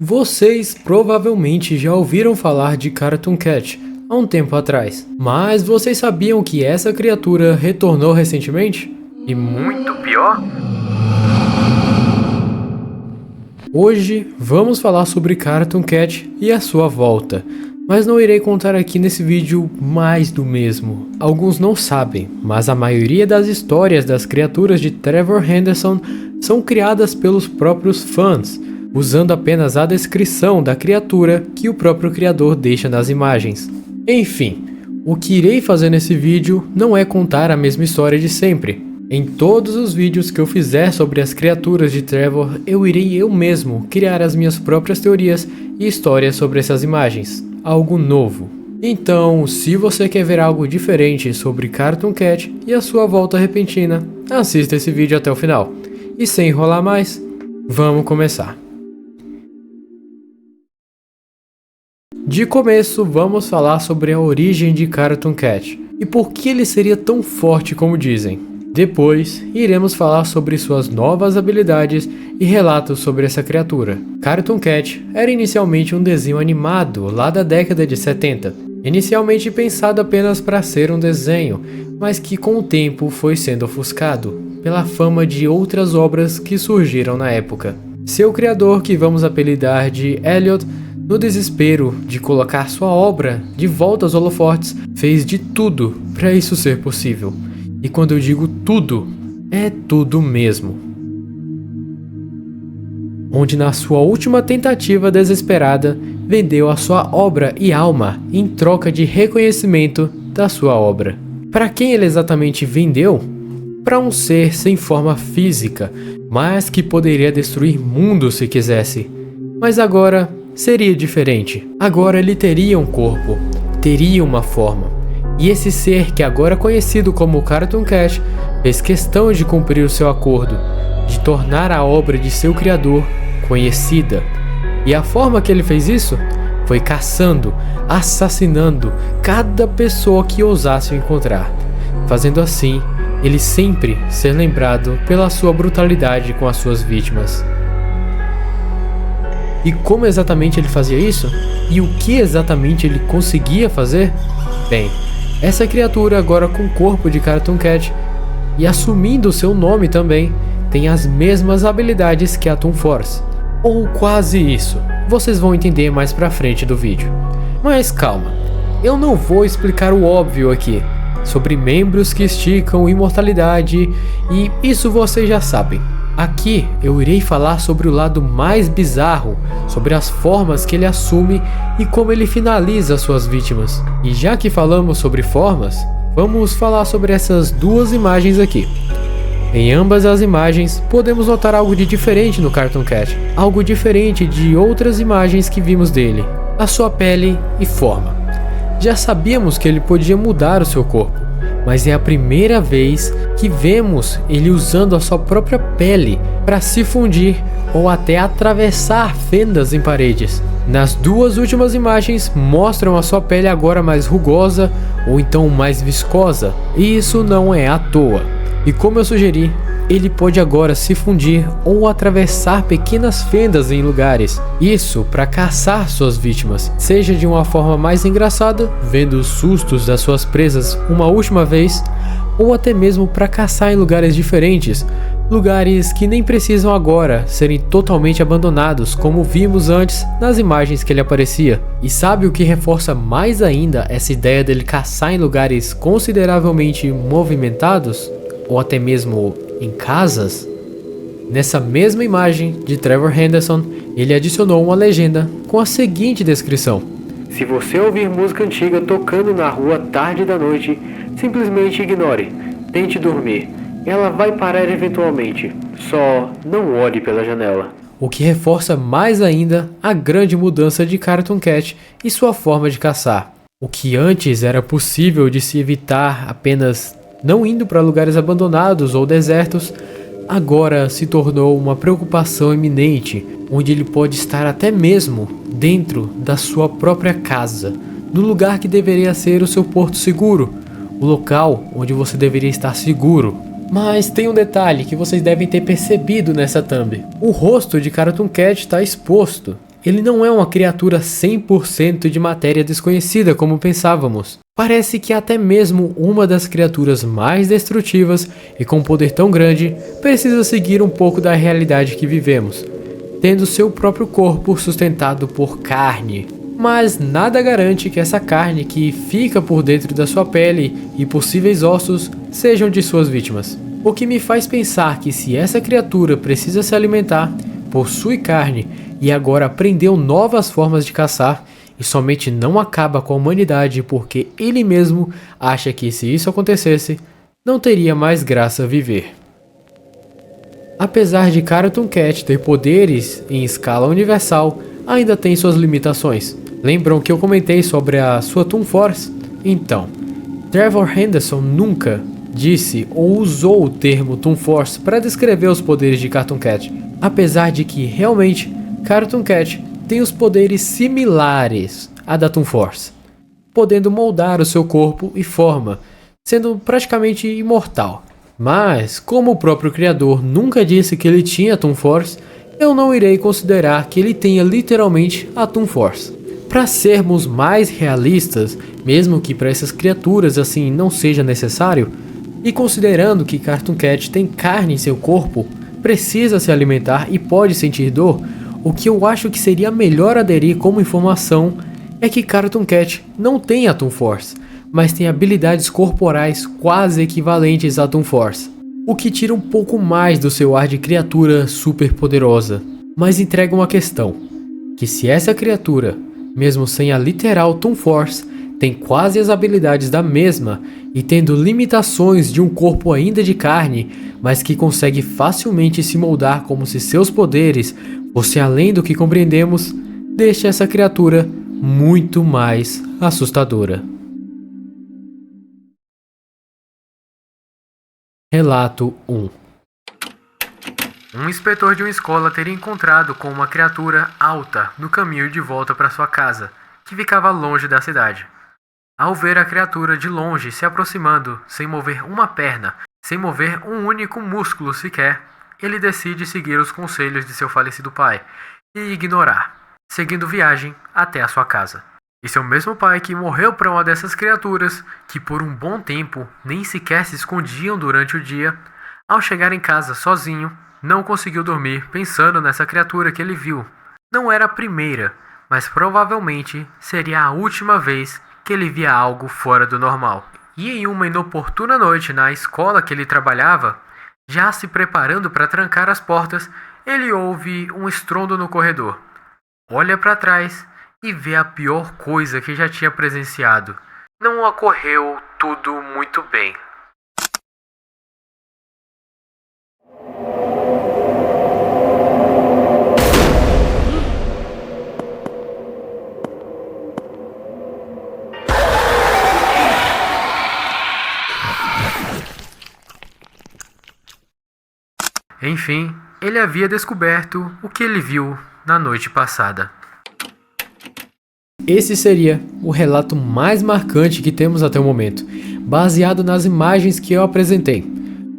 Vocês provavelmente já ouviram falar de Cartoon Cat há um tempo atrás, mas vocês sabiam que essa criatura retornou recentemente? E muito pior? Hoje vamos falar sobre Cartoon Cat e a sua volta, mas não irei contar aqui nesse vídeo mais do mesmo. Alguns não sabem, mas a maioria das histórias das criaturas de Trevor Henderson são criadas pelos próprios fãs, usando apenas a descrição da criatura que o próprio criador deixa nas imagens. Enfim, o que irei fazer nesse vídeo não é contar a mesma história de sempre. Em todos os vídeos que eu fizer sobre as criaturas de Trevor, eu irei eu mesmo criar as minhas próprias teorias e histórias sobre essas imagens. Algo novo. Então, se você quer ver algo diferente sobre Cartoon Cat e a sua volta repentina, assista esse vídeo até o final. E sem enrolar mais, vamos começar. De começo, vamos falar sobre a origem de Cartoon Cat e por que ele seria tão forte como dizem. Depois, iremos falar sobre suas novas habilidades e relatos sobre essa criatura. Cartoon Cat era inicialmente um desenho animado lá da década de 70, inicialmente pensado apenas para ser um desenho, mas que com o tempo foi sendo ofuscado pela fama de outras obras que surgiram na época. Seu criador, que vamos apelidar de Elliot, no desespero de colocar sua obra de volta aos holofotes, fez de tudo para isso ser possível. E quando eu digo tudo, é tudo mesmo. Onde na sua última tentativa desesperada, vendeu a sua obra e alma em troca de reconhecimento da sua obra. Para quem ele exatamente vendeu? Para um ser sem forma física, mas que poderia destruir mundos se quisesse. Mas agora seria diferente. Agora ele teria um corpo, teria uma forma. E esse ser, que agora é conhecido como Cartoon Cat, fez questão de cumprir o seu acordo, de tornar a obra de seu criador conhecida. E a forma que ele fez isso foi caçando, assassinando cada pessoa que ousasse o encontrar, fazendo assim ele sempre ser lembrado pela sua brutalidade com as suas vítimas. E como exatamente ele fazia isso? E o que exatamente ele conseguia fazer? Bem, essa criatura, agora com o corpo de Cartoon Cat e assumindo o seu nome também, tem as mesmas habilidades que a Toon Force. Ou quase isso. Vocês vão entender mais pra frente do vídeo. Mas calma, eu não vou explicar o óbvio aqui, sobre membros que esticam, imortalidade, e isso vocês já sabem. Aqui eu irei falar sobre o lado mais bizarro, sobre as formas que ele assume e como ele finaliza suas vítimas. E já que falamos sobre formas, vamos falar sobre essas duas imagens aqui. Em ambas as imagens, podemos notar algo de diferente no Cartoon Cat, algo diferente de outras imagens que vimos dele, a sua pele e forma. Já sabíamos que ele podia mudar o seu corpo, mas é a primeira vez que vemos ele usando a sua própria pele para se fundir ou até atravessar fendas em paredes. Nas duas últimas imagens mostram a sua pele agora mais rugosa ou então mais viscosa, e isso não é à toa. E como eu sugeri, ele pode agora se fundir ou atravessar pequenas fendas em lugares. Isso para caçar suas vítimas, seja de uma forma mais engraçada, vendo os sustos das suas presas uma última vez, ou até mesmo para caçar em lugares diferentes, lugares que nem precisam agora serem totalmente abandonados, como vimos antes nas imagens que ele aparecia. E sabe o que reforça mais ainda essa ideia dele caçar em lugares consideravelmente movimentados? Ou até mesmo em casas? Nessa mesma imagem de Trevor Henderson, ele adicionou uma legenda com a seguinte descrição: se você ouvir música antiga tocando na rua tarde da noite, simplesmente ignore, tente dormir, ela vai parar eventualmente, só não olhe pela janela. O que reforça mais ainda a grande mudança de Cartoon Cat e sua forma de caçar. O que antes era possível de se evitar apenas não indo para lugares abandonados ou desertos, agora se tornou uma preocupação iminente, onde ele pode estar até mesmo dentro da sua própria casa, no lugar que deveria ser o seu porto seguro, o local onde você deveria estar seguro. Mas tem um detalhe que vocês devem ter percebido nessa thumb. O rosto de Cartoon Cat está exposto. ele não é uma criatura 100% de matéria desconhecida como pensávamos. Parece que até mesmo uma das criaturas mais destrutivas e com poder tão grande precisa seguir um pouco da realidade que vivemos, tendo seu próprio corpo sustentado por carne. Mas nada garante que essa carne que fica por dentro da sua pele e possíveis ossos sejam de suas vítimas. O que me faz pensar que se essa criatura precisa se alimentar, possui carne e agora aprendeu novas formas de caçar e somente não acaba com a humanidade porque ele mesmo acha que se isso acontecesse, não teria mais graça viver. Apesar de Cartoon Cat ter poderes em escala universal, ainda tem suas limitações. Lembram que eu comentei sobre a sua Toon Force? Então, Trevor Henderson nunca disse ou usou o termo Toon Force para descrever os poderes de Cartoon Cat, apesar de que realmente Cartoon Cat tem os poderes similares à da Toon Force, podendo moldar o seu corpo e forma, sendo praticamente imortal. Mas, como o próprio criador nunca disse que ele tinha Toon Force, eu não irei considerar que ele tenha literalmente a Toon Force. Para sermos mais realistas, mesmo que para essas criaturas assim não seja necessário, e considerando que Cartoon Cat tem carne em seu corpo, precisa se alimentar e pode sentir dor, o que eu acho que seria melhor aderir como informação é que Cartoon Cat não tem a Toon Force, mas tem habilidades corporais quase equivalentes à Toon Force, o que tira um pouco mais do seu ar de criatura super poderosa, mas entrega uma questão, que se essa criatura, mesmo sem a literal Toon Force, tem quase as habilidades da mesma e tendo limitações de um corpo ainda de carne, mas que consegue facilmente se moldar como se seus poderes fossem além do que compreendemos, deixa essa criatura muito mais assustadora. Relato 1. Um inspetor de uma escola teria encontrado com uma criatura alta no caminho de volta para sua casa, que ficava longe da cidade. Ao ver a criatura de longe se aproximando, sem mover uma perna, sem mover um único músculo sequer, ele decide seguir os conselhos de seu falecido pai e ignorar, seguindo viagem até a sua casa. E seu mesmo pai que morreu para uma dessas criaturas, que por um bom tempo nem sequer se escondiam durante o dia, ao chegar em casa sozinho, não conseguiu dormir pensando nessa criatura que ele viu. Não era a primeira, mas provavelmente seria a última vez que ele via algo fora do normal. E em uma inoportuna noite na escola que ele trabalhava, já se preparando para trancar as portas, ele ouve um estrondo no corredor. Olha para trás e vê a pior coisa que já tinha presenciado. Não ocorreu tudo muito bem. Enfim, ele havia descoberto o que ele viu na noite passada. Esse seria o relato mais marcante que temos até o momento, baseado nas imagens que eu apresentei.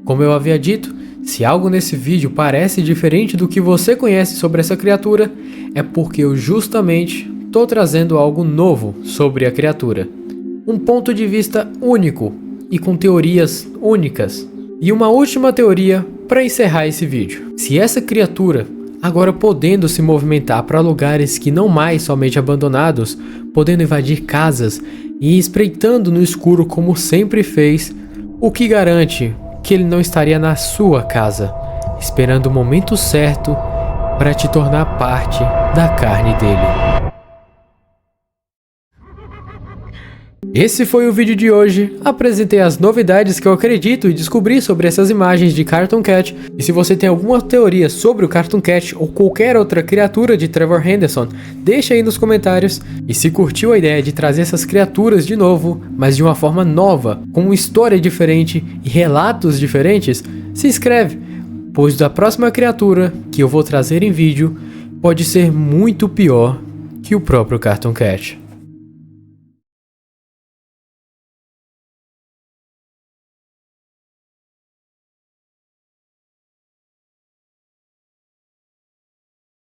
Como eu havia dito, se algo nesse vídeo parece diferente do que você conhece sobre essa criatura, é porque eu justamente estou trazendo algo novo sobre a criatura. Um ponto de vista único e com teorias únicas. E uma última teoria para encerrar esse vídeo. Se essa criatura, agora podendo se movimentar para lugares que não mais somente abandonados, podendo invadir casas e espreitando no escuro como sempre fez, o que garante que ele não estaria na sua casa, esperando o momento certo para te tornar parte da carne dele. Esse foi o vídeo de hoje, apresentei as novidades que eu acredito e descobri sobre essas imagens de Cartoon Cat, e se você tem alguma teoria sobre o Cartoon Cat ou qualquer outra criatura de Trevor Henderson, deixa aí nos comentários, e se curtiu a ideia de trazer essas criaturas de novo, mas de uma forma nova, com uma história diferente e relatos diferentes, se inscreve, pois da próxima criatura que eu vou trazer em vídeo, pode ser muito pior que o próprio Cartoon Cat.